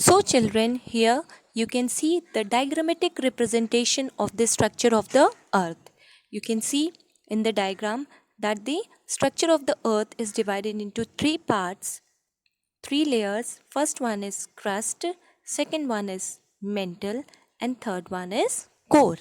So children, here you can see the diagrammatic representation of the structure of the earth. You can see in the diagram that the structure of the earth is divided into three parts, three layers. First one is crust, second one is mantle, and third one is core.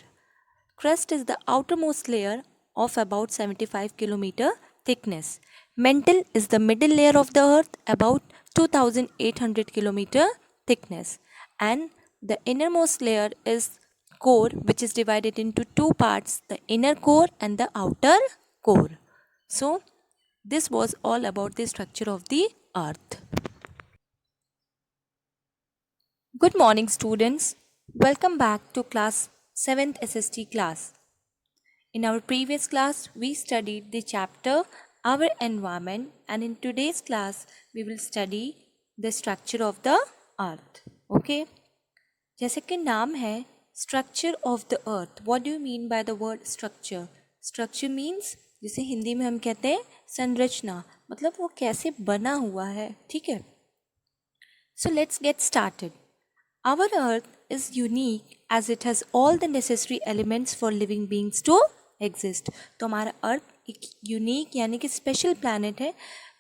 Crust is the outermost layer of about 75 kilometer thickness. Mantle is the middle layer of the earth about 2800 kilometer thickness, and the innermost layer is core, which is divided into two parts, the inner core and the outer core. So this was all about the structure of the earth. Good morning students. Welcome back to class 7th SST class. In our previous class, we studied the chapter Our Environment, and in today's class, we will study the structure of the earth. Okay? जैसे कि नाम है Structure of the Earth. What do you mean by the word structure? Structure means जिसे हिंदी में हम कहते हैं संरचना, मतलब वो कैसे बना हुआ है, ठीक है? So let's get started. Our Earth is unique as it has all the necessary elements for living beings to exist. तो हमारा अर्थ एक यूनिक यानी कि स्पेशल प्लैनेट है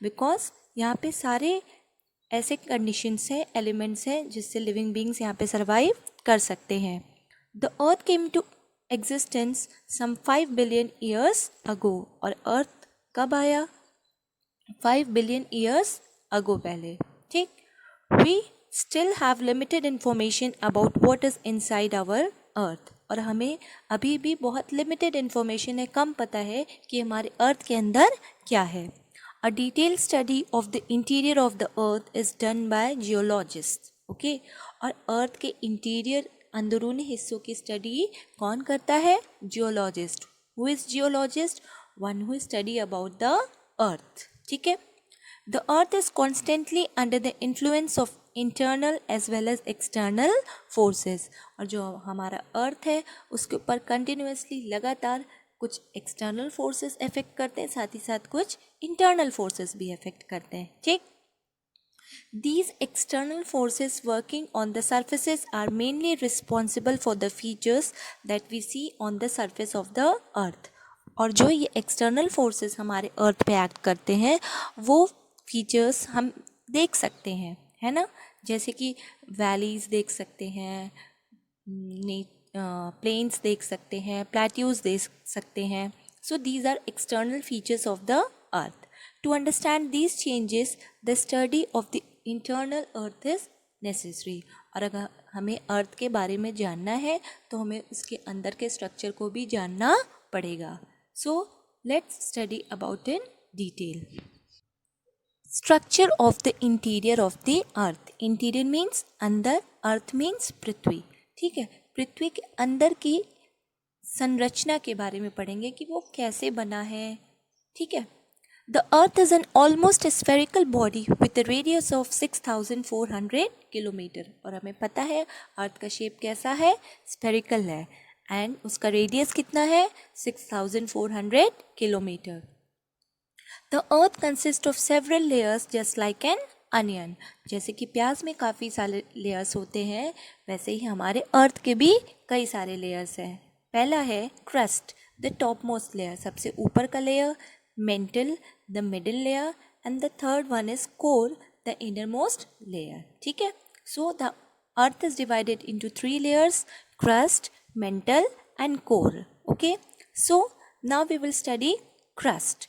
बिकॉज यहाँ पे सारे ऐसे कंडीशंस हैं, एलिमेंट्स हैं जिससे लिविंग बींग्स यहाँ पे सर्वाइव कर सकते हैं. The earth came to existence some 5 billion years ago. और अर्थ कब आया? 5 बिलियन ईयर्स अगो पहले, ठीक. We still have limited information about what is inside our earth. और हमें अभी भी बहुत लिमिटेड इन्फॉर्मेशन है, कम पता है कि हमारे अर्थ के अंदर क्या है. A detail study of the interior of the earth is done by geologist. Okay, और अर्थ के इंटीरियर अंदरूनी हिस्सों की स्टडी कौन करता है? Geologist. Who is geologist? One who study about the earth, ठीक है. The earth is constantly under the influence of internal as well as external forces. और जो हमारा अर्थ है उसके ऊपर कंटिन्यूसली लगातार कुछ एक्सटर्नल फोर्सेस इफेक्ट करते हैं, साथ ही साथ कुछ इंटरनल फोर्सेस भी इफेक्ट करते हैं, ठीक. These external forces working on the surfaces are mainly responsible for the features that we see on the surface of the earth. और जो ये एक्सटर्नल फोर्सेस हमारे अर्थ पे एक्ट करते हैं वो फीचर्स हम देख सकते हैं, है ना. जैसे कि वैलीज देख सकते हैं, प्लेन्स देख सकते हैं, प्लेट्यूज देख सकते हैं. So these are external features of the earth. To understand these changes the study of the internal earth is necessary. और अगर हमें अर्थ के बारे में जानना है तो हमें उसके अंदर के स्ट्रक्चर को भी जानना पड़ेगा. So let's study about in detail. Structure of the interior of the earth. Interior means अंदर, अर्थ मीन्स पृथ्वी, ठीक है. पृथ्वी के अंदर की संरचना के बारे में पढ़ेंगे कि वो कैसे बना है, ठीक है. The earth is an almost spherical body with a radius of 6400 kilometre. और हमें पता है अर्थ का शेप कैसा है, स्फेरिकल है, एंड उसका रेडियस कितना है, 6400 kilometre. The earth consists of several layers just like an onion. जैसे कि प्याज में काफ़ी सारे लेयर्स होते हैं, वैसे ही हमारे अर्थ के भी कई सारे लेयर्स हैं. पहला है crust, the top most layer, सबसे ऊपर का layer. Mantle, the middle layer, and the third one is core, the inner most layer, ठीक है. So the earth is divided into 3 layers, crust, mantle and core. Okay, so now we will study crust.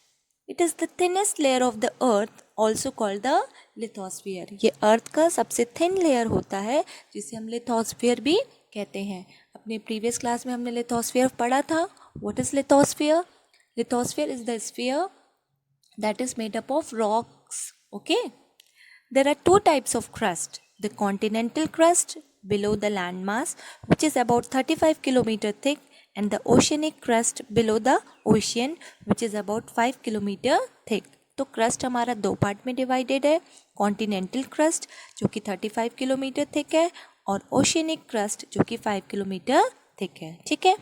It is the thinnest layer of the earth, also called the lithosphere. ये अर्थ का सबसे thin layer होता है जिसे हम lithosphere भी कहते हैं. अपने प्रीवियस क्लास में हमने लिथोस्फीयर पढ़ा था. What is lithosphere? Lithosphere is the sphere that is made up of rocks. Okay? There are two types of crust. The continental crust below the landmass, which is about 35 kilometer thick, and the oceanic crust below the ocean, which is about 5 kilometer thick. तो crust हमारा दो part में divided है. Continental crust जो कि 35 kilometre thick है, और oceanic crust जो कि 5 किलोमीटर थिक है, ठीक है.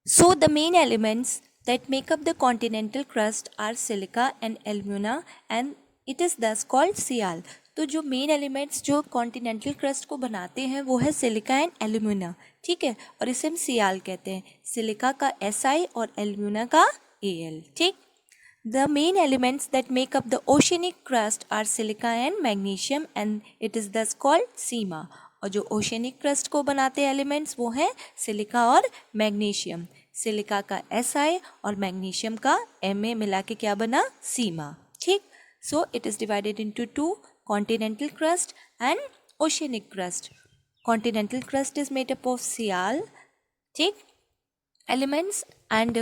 So the main elements that make up the continental crust are silica and alumina, and it is thus called sial. तो जो मेन एलिमेंट्स जो कॉन्टिनेंटल क्रस्ट को बनाते हैं वो है सिलिका एंड एल्यूमिना, ठीक है, और इसे हम सियाल कहते हैं, सिलिका का Si और एल्यूमिना का Al, ठीक। The main elements that make up the oceanic crust are silica and magnesium and it is thus called सीमा। और जो ओशियनिक क्रस्ट को बनाते हैं एलिमेंट्स वो हैं सिलिका और मैग्नीशियम। सिलिका का Si और मैग्नीशियम का Ma मिला के क्या बना, सीमा, ठीक। So it is divided into two, continental crust and oceanic crust. Continental crust is made up of sial, ठीक, elements and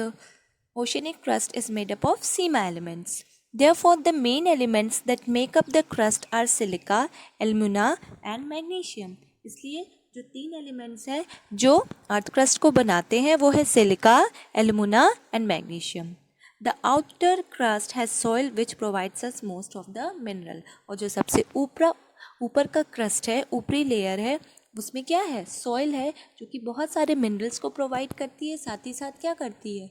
oceanic crust is made up of seema elements. Therefore, the main elements that make up the crust are silica, alumina and magnesium. इसलिए जो तीन elements हैं जो earth crust को बनाते हैं वो है silica, alumina and magnesium. The outer crust has soil which provides us most of the mineral. और जो सबसे ऊपर का क्रस्ट है, ऊपरी लेयर है, उसमें क्या है, सॉइल है, जो कि बहुत सारे मिनरल्स को प्रोवाइड करती है, साथ ही साथ क्या करती है,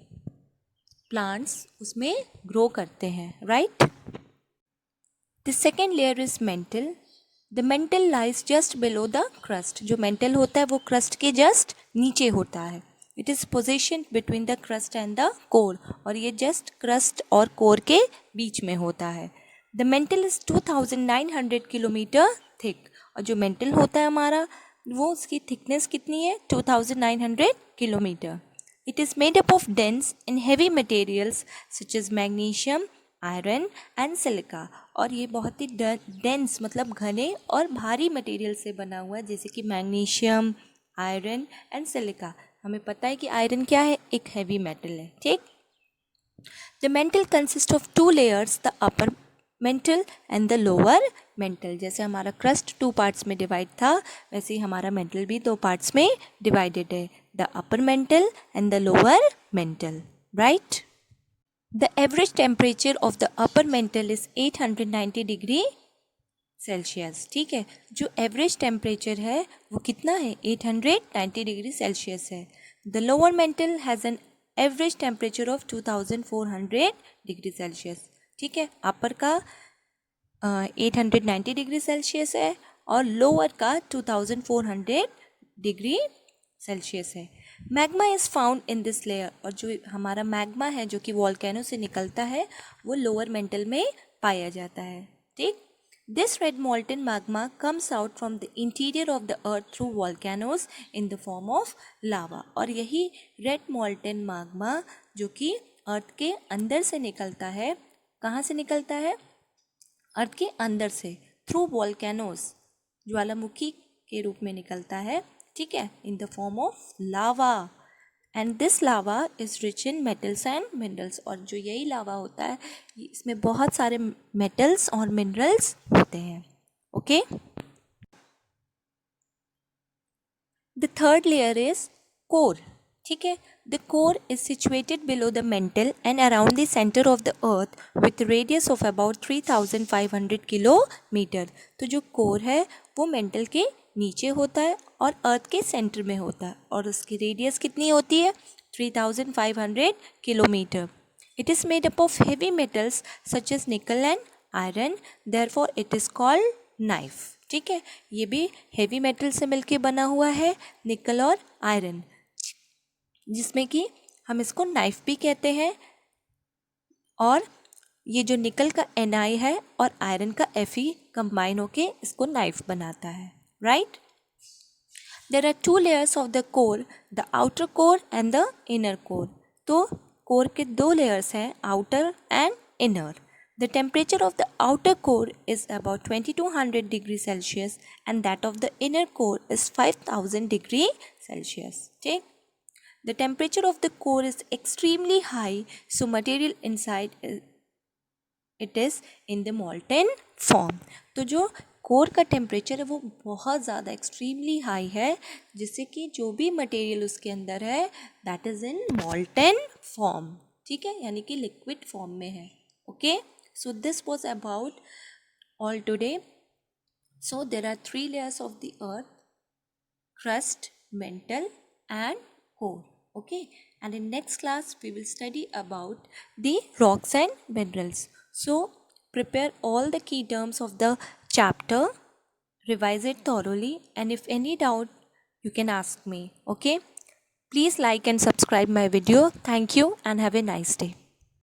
प्लांट्स उसमें ग्रो करते हैं, right. The second layer is mental. The mental lies just below the crust. जो मेंटल होता है वो क्रस्ट के जस्ट नीचे होता है। It is position between the crust and the core. और ये जस्ट क्रस्ट और कोर के बीच में होता है। The mental is 2900 kilometre thick. और जो मेंटल होता है हमारा वो उसकी थिकनेस कितनी है, 2900 kilometre. It is made up of dense and heavy materials such as magnesium, iron and silica। और ये बहुत ही डेंस मतलब घने और भारी मटेरियल से बना हुआ है, जैसे कि मैग्नीशियम, आयरन एंड सिलिका। हमें पता है कि आयरन क्या है, एक हैवी मेटल है, ठीक। The mental consist of two layers, the upper mantle and the lower mental. जैसे हमारा क्रस्ट 2 पार्ट्स में डिवाइड था, वैसे ही हमारा मेंटल भी 2 पार्ट्स में डिवाइडेड है, the upper mantle and the lower mantle, right? The average temperature of the upper mantle is 890 degree Celsius, ठीक है। जो एवरेज टेम्परेचर है वो कितना है, 890 डिग्री सेल्सियस है। The lower mantle has an average temperature of 2400 degree Celsius, ठीक है। अपर का 890 डिग्री सेल्सियस है और लोअर का 2400 डिग्री सेल्सियस है। Magma is found in this layer. और जो हमारा मैग्मा है जो कि वॉल्केनो से निकलता है वो लोअर मेंटल में पाया जाता है, ठीक। This red molten magma comes out from the interior of the earth through volcanoes in the form of lava. और यही रेड मोल्टन मैग्मा जो कि अर्थ के अंदर से निकलता है, कहाँ से निकलता है, अर्थ के अंदर से, थ्रू वॉल्केनोज, ज्वालामुखी के रूप में निकलता है, ठीक है, in the form of lava. And this lava is rich in metals and minerals. और जो यही लावा होता है इसमें बहुत सारे मेटल्स और मिनरल्स होते हैं, okay. The third layer is core, ठीक है। The core is situated below the mental and around the centre of the earth with radius of about 3500 kilometre. तो जो कोर है वो मेंटल के नीचे होता है और अर्थ के सेंटर में होता है और उसकी रेडियस कितनी होती है, 3500 kilometre. It is made up of heavy metals such as nickel and iron, therefore it is called nife, ठीक है। ये भी हेवी मेटल से मिलके बना हुआ है, निकल और आयरन, जिसमें कि हम इसको नाइफ भी कहते हैं। और ये जो निकल का Ni है और आयरन का Fe कंबाइन होके इसको नाइफ बनाता है, right? There are 2 layers of the core, the outer core and the inner core. तो core के 2 layers हैं, outer and inner. The temperature of the outer core is about 2200 degrees Celsius and that of the inner core is 5000 degree Celsius. ठीक? The temperature of the core is extremely high, so material inside it is in the molten form. तो जो core का temperature है वो बहुत ज़्यादा extremely high है, जिससे कि जो भी मटेरियल उसके अंदर है that is in molten form, ठीक है, यानी कि लिक्विड फॉर्म में है, okay. So this was about all today. So there are 3 layers of the earth, crust, mantle and core, okay, and in next class we will study about the rocks and minerals. So prepare all the key terms of the chapter, revise it thoroughly, and if any doubt, you can ask me. Okay? Please like and subscribe my video. Thank you and have a nice day.